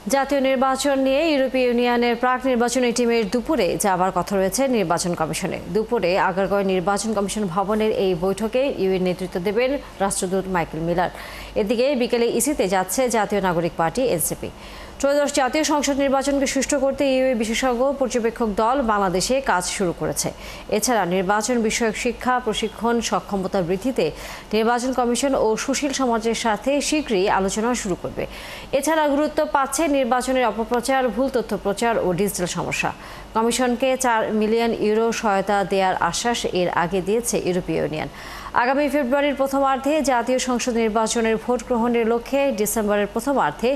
জাতীয় নির্বাচন নিয়ে ইউরোপীয় ইউনিয়নের প্রাক নির্বাচনী টিমের দুপুরে যাবার কথা রয়েছে নির্বাচন কমিশনে। দুপুরে আগারগাঁও নির্বাচন কমিশন ভবনের এই বৈঠকে ইউএর নেতৃত্ব দেবেন রাষ্ট্রদূত মাইকেল মিলার। এদিকে বিকেলে ইসিতে যাচ্ছে জাতীয় নাগরিক পার্টি এনসিপি। ত্রয়োদশ জাতীয় সংসদ নির্বাচনকে সুষ্ঠু করতে ইউএ বিশেষজ্ঞ পর্যবেক্ষক দল বাংলাদেশে কাজ শুরু করেছে। এছাড়া নির্বাচন বিষয়ক শিক্ষা, প্রশিক্ষণ, সক্ষমতা বৃদ্ধিতে নির্বাচন কমিশন ও সুশীল সমাজের সাথে শীঘ্রই আলোচনা শুরু করবে। এছাড়া গুরুত্ব পাচ্ছে নির্বাচনের অপপ্রচার, ভুল তথ্য প্রচার ও ডিজিটাল সমস্যা। কমিশনকে 4 মিলিয়ন ইউরো সহায়তা দেওয়ার আশ্বাস এর আগে দিয়েছে ইউরোপীয় ইউনিয়ন। আগামী ফেব্রুয়ারির প্রথমার্ধে জাতীয় সংসদ নির্বাচনের ভোট গ্রহণের লক্ষ্যে ডিসেম্বরের প্রথমার্ধে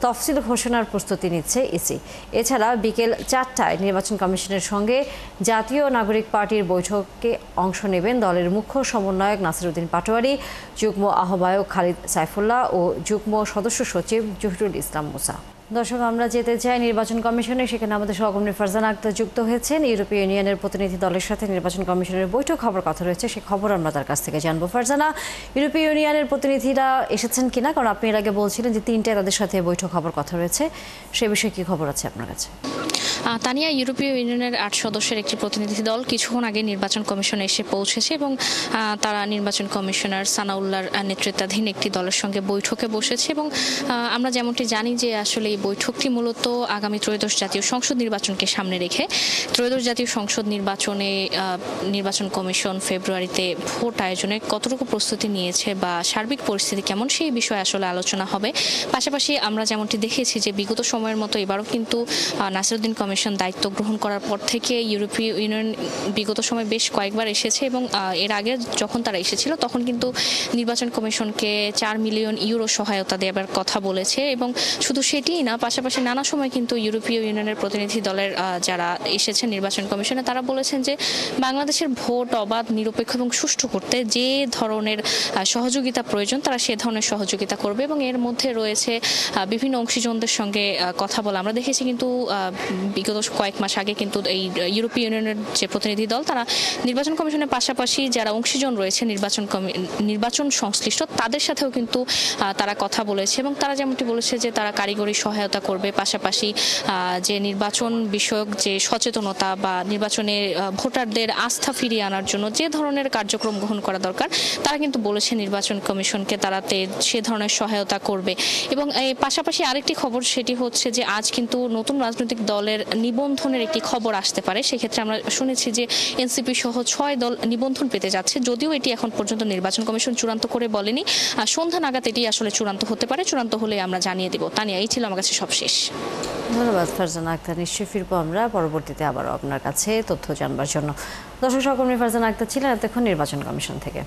তফসিল ঘোষণার প্রস্তুতি নিচ্ছে ইসি। এছাড়া বিকেল 4টায় নির্বাচন কমিশনের সঙ্গে জাতীয় নাগরিক পার্টির বৈঠকে অংশ নেবেন দলের মুখ্য সমন্বয়ক নাসিরউদ্দিন পাটোয়ারি, যুগ্ম আহ্বায়ক খালিদ সাইফুল্লাহ ও যুগ্ম সদস্য সচিব জহিরুল ইসলাম মুসা। দর্শক, আমরা যেতে চাই নির্বাচন কমিশনে। সেখানে আমাদের সহকর্মী ফারজানা আক্তার যুক্ত হয়েছেন। ইউরোপীয় ইউনিয়নের প্রতিনিধি দলের সাথে নির্বাচন কমিশনের বৈঠক হবার কথা রয়েছে, সে খবর আমরা তার কাছ থেকে জানবো। ফারজানা, ইউরোপীয় ইউনিয়নের প্রতিনিধিরা এসেছেন কিনা? কারণ আপনি এর আগে বলছিলেন যে 3টায় তাদের সাথে বৈঠক হবার কথা রয়েছে, সে বিষয়ে কি খবর আছে আপনার কাছে? তানিয়া, ইউরোপীয় ইউনিয়নের 8 সদস্যের একটি প্রতিনিধি দল কিছুক্ষণ আগে নির্বাচন কমিশনে এসে পৌঁছেছে এবং তারা নির্বাচন কমিশনার সানাউল্লাহর নেতৃত্বাধীন একটি দলের সঙ্গে বৈঠকে বসেছে। এবং আমরা যেমনটি জানি যে আসলে এই বৈঠকটি মূলত আগামী ত্রয়োদশ জাতীয় সংসদ নির্বাচনকে সামনে রেখে ত্রয়োদশ জাতীয় সংসদ নির্বাচনে নির্বাচন কমিশন ফেব্রুয়ারিতে ভোট আয়োজনে কতটুকু প্রস্তুতি নিয়েছে বা সার্বিক পরিস্থিতি কেমন সেই বিষয়ে আসলে আলোচনা হবে। পাশাপাশি আমরা যেমনটি দেখেছি যে বিগত সময়ের মতো এবারও কিন্তু নাসিরউদ্দিন কমিশন দায়িত্ব গ্রহণ করার পর থেকে ইউরোপীয় ইউনিয়ন বিগত সময় বেশ কয়েকবার এসেছে এবং এর আগে যখন তারা এসেছিল তখন কিন্তু নির্বাচন কমিশনকে 4 মিলিয়ন ইউরো সহায়তা দেওয়ার কথা বলেছে। এবং শুধু সেটিই না, পাশাপাশি নানা সময় কিন্তু ইউরোপীয় ইউনিয়নের প্রতিনিধি দলের যারা এসেছেন নির্বাচন কমিশনে তারা বলেছেন যে বাংলাদেশের ভোট অবাধ, নিরপেক্ষ এবং সুষ্ঠু করতে যে ধরনের সহযোগিতা প্রয়োজন তারা সে ধরনের সহযোগিতা করবে। এবং এর মধ্যে রয়েছে বিভিন্ন অংশীজনদের সঙ্গে কথা বলা। আমরা দেখেছি কিন্তু বিগত কয়েক মাস আগে কিন্তু এই ইউরোপীয় ইউনিয়নের যে প্রতিনিধি দল তারা নির্বাচন কমিশনের পাশাপাশি যারা অংশীজন রয়েছে নির্বাচন সংশ্লিষ্ট তাদের সাথেও কিন্তু তারা কথা বলেছে এবং তারা যেমনটি বলেছে যে তারা কারিগরি সহায়তা করবে, পাশাপাশি যে নির্বাচন বিষয়ক যে সচেতনতা বা নির্বাচনে ভোটারদের আস্থা ফিরিয়ে আনার জন্য যে ধরনের কার্যক্রম গ্রহণ করা দরকার তারা কিন্তু বলেছে নির্বাচন কমিশনকে তারাতে সে ধরনের সহায়তা করবে। এবং এই পাশাপাশি আরেকটি খবর, সেটি হচ্ছে যে আজ কিন্তু নতুন রাজনৈতিক দলের নিবন্ধনের একটি খবর আসতে পারে। সেক্ষেত্রে আমরা শুনেছি যে এনসিপি সহ 6 দল নিবন্ধন পেতে যাচ্ছে, যদিও এটি এখন পর্যন্ত নির্বাচন কমিশন চূড়ান্ত করে বলেনি। সন্ধ্যা নাগাদ এটি আসলে চূড়ান্ত হতে পারে, চূড়ান্ত হলে আমরা জানিয়ে দেব। তানিয়া, এই ছিল আমার কাছে সব শেষ। ধন্যবাদ ফারজানা আক্তার। নিশ্চয়ই ফিরবো আমরা পরবর্তীতে আবারও আপনার কাছে তথ্য জানবার জন্য। দর্শক, সহকর্মী ফারজানা আক্তার ছিলেন এতক্ষণ নির্বাচন কমিশন থেকে।